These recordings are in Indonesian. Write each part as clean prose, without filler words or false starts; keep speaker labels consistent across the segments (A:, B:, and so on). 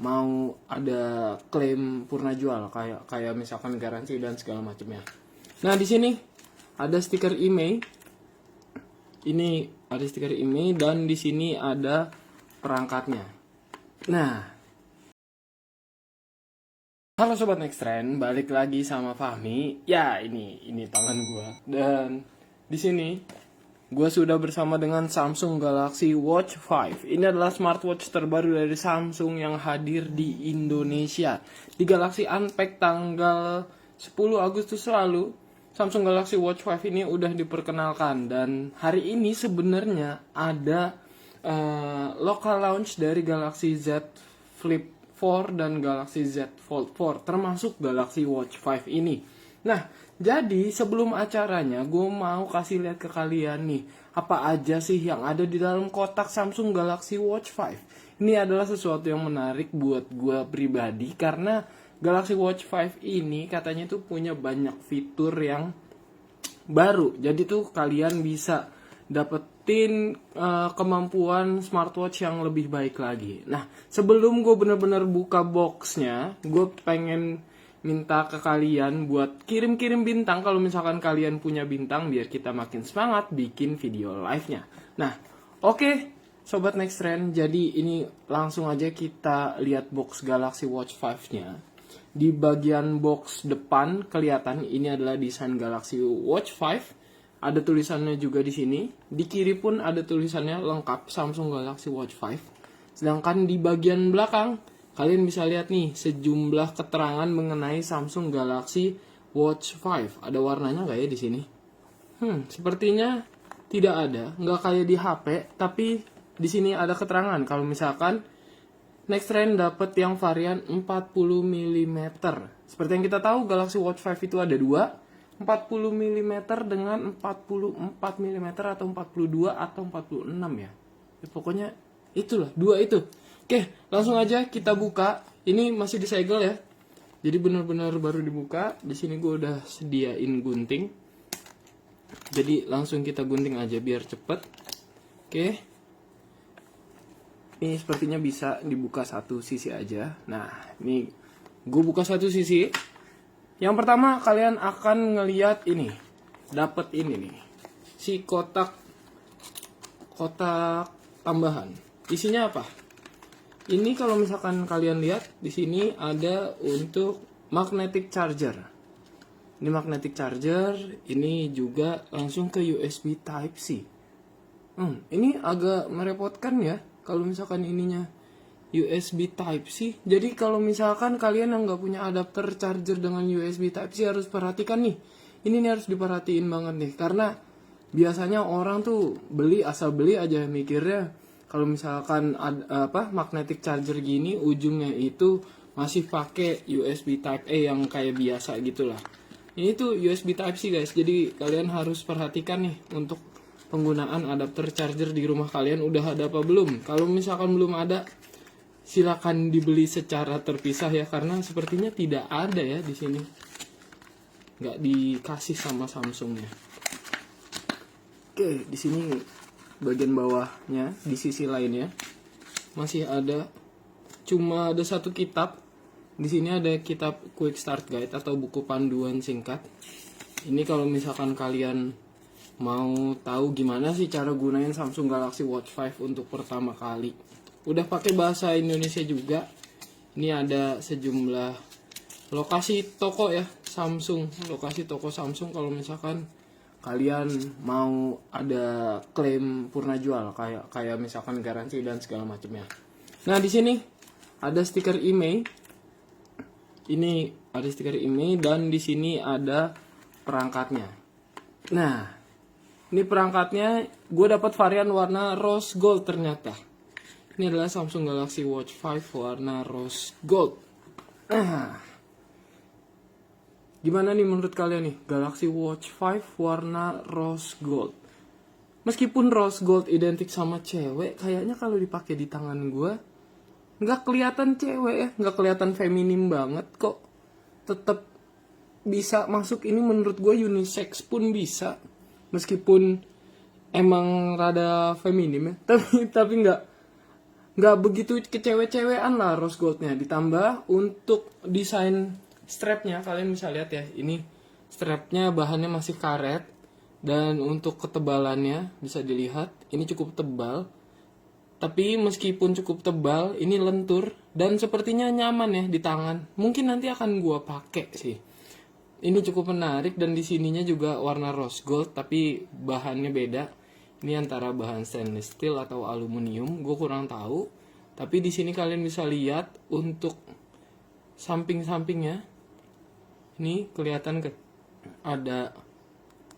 A: mau ada klaim purna jual kayak misalkan garansi dan segala macamnya. Nah, di sini ada stiker email. Ini ada stiker email dan di sini ada perangkatnya. Nah, halo Sobat Nextrend, balik lagi sama Fahmi. Ya, ini tangan gua. Dan di sini gua sudah bersama dengan Samsung Galaxy Watch 5. Ini adalah smartwatch terbaru dari Samsung yang hadir di Indonesia. Di Galaxy Unpacked tanggal 10 Agustus lalu, Samsung Galaxy Watch 5 ini udah diperkenalkan. Dan hari ini sebenarnya ada local launch dari Galaxy Z Flip 4 dan Galaxy Z Fold 4, termasuk Galaxy Watch 5 ini. Nah, jadi sebelum acaranya gue mau kasih lihat ke kalian nih, apa aja sih yang ada di dalam kotak Samsung Galaxy Watch 5. Ini adalah sesuatu yang menarik buat gue pribadi, karena Galaxy Watch 5 ini katanya tuh punya banyak fitur yang baru. Jadi tuh kalian bisa dapetin kemampuan smartwatch yang lebih baik lagi. Nah, sebelum gue bener-bener buka boxnya, gue pengen minta ke kalian buat kirim-kirim bintang kalau misalkan kalian punya bintang, biar kita makin semangat bikin video live-nya. Nah, oke, Sobat Nextrend, jadi ini langsung aja kita lihat box Galaxy Watch 5-nya. Di bagian box depan kelihatan ini adalah desain Galaxy Watch 5. Ada tulisannya juga di sini. Di kiri pun ada tulisannya lengkap Samsung Galaxy Watch 5. Sedangkan di bagian belakang kalian bisa lihat nih sejumlah keterangan mengenai Samsung Galaxy Watch 5. Ada warnanya nggak ya di sini? Sepertinya tidak ada. Nggak kayak di HP, tapi di sini ada keterangan. Kalau misalkan Nextrend dapat yang varian 40 mm. Seperti yang kita tahu, Galaxy Watch 5 itu ada dua. 40 mm dengan 44 mm atau 42 atau 46 ya. Pokoknya itulah, dua itu. Oke, langsung aja kita buka. Ini masih disegel ya. Jadi benar-benar baru dibuka. Di sini gue udah sediain gunting. Jadi langsung kita gunting aja biar cepet. Oke. Ini sepertinya bisa dibuka satu sisi aja. Nah, ini gue buka satu sisi. Yang pertama kalian akan ngeliat ini, dapat ini nih, si kotak tambahan. Isinya apa? Ini kalau misalkan kalian lihat di sini ada untuk magnetic charger. Ini magnetic charger, ini juga langsung ke USB Type C. Ini agak merepotkan ya kalau misalkan ininya USB Type C. Jadi kalau misalkan kalian yang nggak punya adapter charger dengan USB Type C harus perhatikan nih. Ini nih harus diperhatiin banget nih, karena biasanya orang tuh asal beli aja mikirnya kalau misalkan magnetic charger gini ujungnya itu masih pakai USB Type A yang kayak biasa gitulah. Ini tuh USB Type C guys. Jadi kalian harus perhatikan nih untuk penggunaan adapter charger di rumah kalian udah ada apa belum. Kalau misalkan belum ada, silakan dibeli secara terpisah ya, karena sepertinya tidak ada ya di sini. Nggak dikasih sama Samsungnya. Oke, di sini bagian bawahnya, di sisi lainnya masih ada, cuma ada satu kitab. Di sini ada kitab Quick Start Guide atau buku panduan singkat. Ini kalau misalkan kalian mau tahu gimana sih cara gunain Samsung Galaxy Watch 5 untuk pertama kali. Udah pakai bahasa Indonesia juga. Ini ada sejumlah lokasi toko ya Samsung, lokasi toko Samsung kalau misalkan kalian mau ada klaim purna jual kayak misalkan garansi dan segala macamnya. Nah, di sini ada stiker email. Ini ada stiker email dan di sini ada perangkatnya. Nah, ini perangkatnya gue dapat varian warna rose gold ternyata. Ini adalah Samsung Galaxy Watch 5 warna rose gold. Gimana nih menurut kalian nih Galaxy Watch 5 warna rose gold? Meskipun rose gold identik sama cewek, kayaknya kalau dipakai di tangan gue nggak kelihatan cewek ya, nggak kelihatan feminim banget kok. Tetap bisa masuk, ini menurut gue unisex pun bisa. Meskipun emang rada feminim ya, tapi nggak nggak begitu kecewe-cewean lah rose goldnya. Ditambah untuk desain strapnya, kalian bisa lihat ya, ini strapnya bahannya masih karet. Dan untuk ketebalannya bisa dilihat, ini cukup tebal. Tapi meskipun cukup tebal, ini lentur dan sepertinya nyaman ya di tangan. Mungkin nanti akan gua pakai sih. Ini cukup menarik dan di sininya juga warna rose gold tapi bahannya beda. Ini antara bahan stainless steel atau aluminium, gue kurang tahu. Tapi di sini kalian bisa lihat untuk samping-sampingnya. Ini kelihatan ada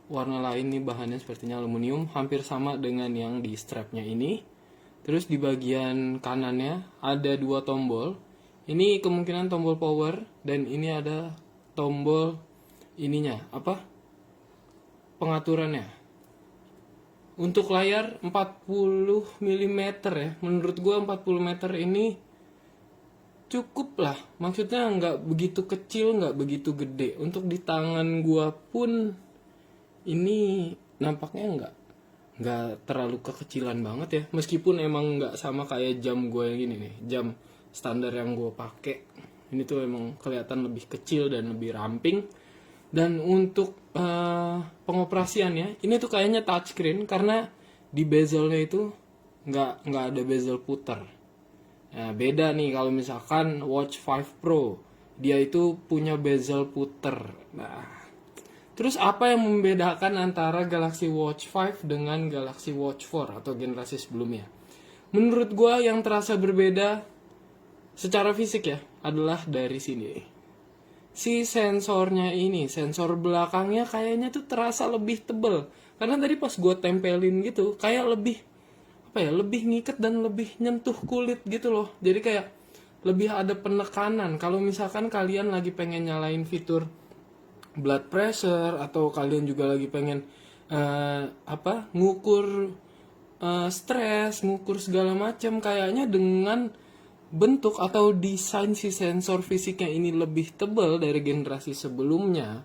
A: warna lain nih, bahannya sepertinya aluminium, hampir sama dengan yang di strapnya ini. Terus di bagian kanannya ada 2 tombol. Ini kemungkinan tombol power dan ini ada tombol ininya, pengaturannya. Untuk layar 40 mm ya. Menurut gua 40 meter ini cukup lah. Maksudnya nggak begitu kecil, nggak begitu gede. Untuk di tangan gua pun ini nampaknya nggak terlalu kekecilan banget ya, meskipun emang nggak sama kayak jam gue yang ini nih, jam standar yang gue pakai. Ini tuh emang kelihatan lebih kecil dan lebih ramping. Dan untuk pengoperasiannya ini tuh kayaknya touchscreen karena di bezelnya itu nggak ada bezel puter. Nah, beda nih kalau misalkan Watch 5 Pro, dia itu punya bezel puter. Nah, terus apa yang membedakan antara Galaxy Watch 5 dengan Galaxy Watch 4 atau generasi sebelumnya? Menurut gue yang terasa berbeda secara fisik ya adalah dari sini. Si sensornya ini, sensor belakangnya kayaknya tuh terasa lebih tebel. Karena tadi pas gue tempelin gitu, kayak lebih lebih ngiket dan lebih nyentuh kulit gitu loh. Jadi kayak lebih ada penekanan. Kalau misalkan kalian lagi pengen nyalain fitur blood pressure atau kalian juga lagi pengen ngukur stres, ngukur segala macam, kayaknya dengan bentuk atau desain si sensor fisiknya ini lebih tebal dari generasi sebelumnya,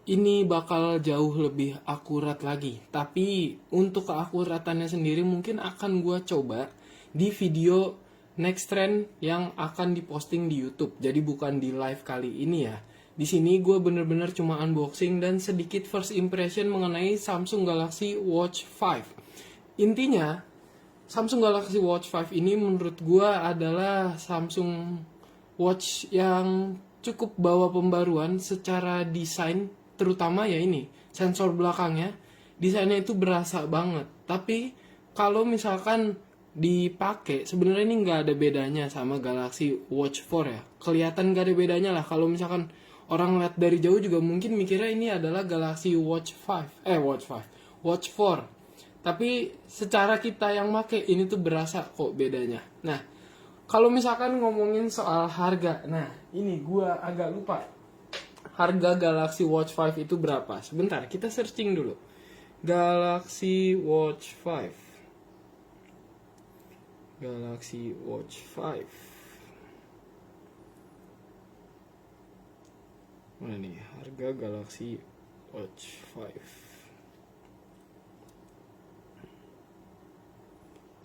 A: ini bakal jauh lebih akurat lagi. Tapi untuk keakuratannya sendiri mungkin akan gue coba di video next trend yang akan diposting di YouTube. Jadi bukan di live kali ini ya. Di sini gue bener-bener cuma unboxing dan sedikit first impression mengenai Samsung Galaxy Watch 5. Intinya, Samsung Galaxy Watch 5 ini menurut gue adalah Samsung Watch yang cukup bawa pembaruan secara desain, terutama ya ini, sensor belakangnya. Desainnya itu berasa banget. Tapi kalau misalkan dipakai, sebenarnya ini nggak ada bedanya sama Galaxy Watch 4 ya. Kelihatan nggak ada bedanya lah. Kalau misalkan orang lihat dari jauh juga mungkin mikirnya ini adalah Galaxy Watch 4. Tapi secara kita yang make ini tuh berasa kok bedanya. Nah, kalau misalkan ngomongin soal harga, nah ini gua agak lupa. Harga Galaxy Watch 5 itu berapa? Sebentar, kita searching dulu. Galaxy Watch 5. Galaxy Watch 5. Mana nih harga Galaxy Watch 5?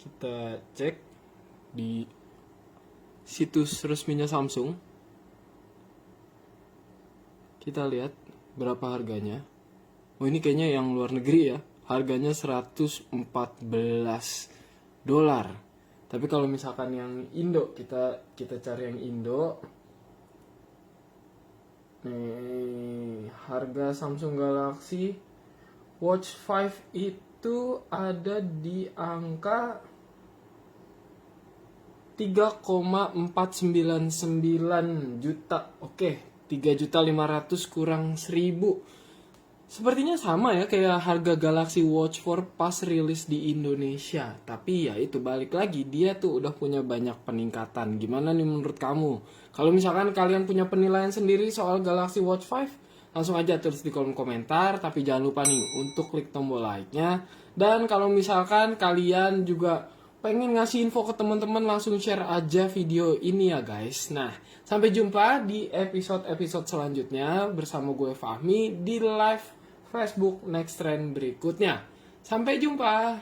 A: Kita cek di situs resminya Samsung. Kita lihat berapa harganya. Oh, ini kayaknya yang luar negeri ya. Harganya $114. Tapi kalau misalkan yang Indo, kita cari yang Indo. Nih, harga Samsung Galaxy Watch 5 itu ada di angka 3,499 juta. Oke, 3.500.000 kurang 1.000. Sepertinya sama ya kayak harga Galaxy Watch 4 pas rilis di Indonesia. Tapi ya itu balik lagi, dia tuh udah punya banyak peningkatan. Gimana nih menurut kamu? Kalau misalkan kalian punya penilaian sendiri soal Galaxy Watch 5, langsung aja tulis di kolom komentar. Tapi jangan lupa nih untuk klik tombol like-nya. Dan kalau misalkan kalian juga pengen ngasih info ke teman-teman, langsung share aja video ini ya guys. Nah, sampai jumpa di episode-episode selanjutnya bersama gue Fahmi di live Facebook Next Trend berikutnya. Sampai jumpa.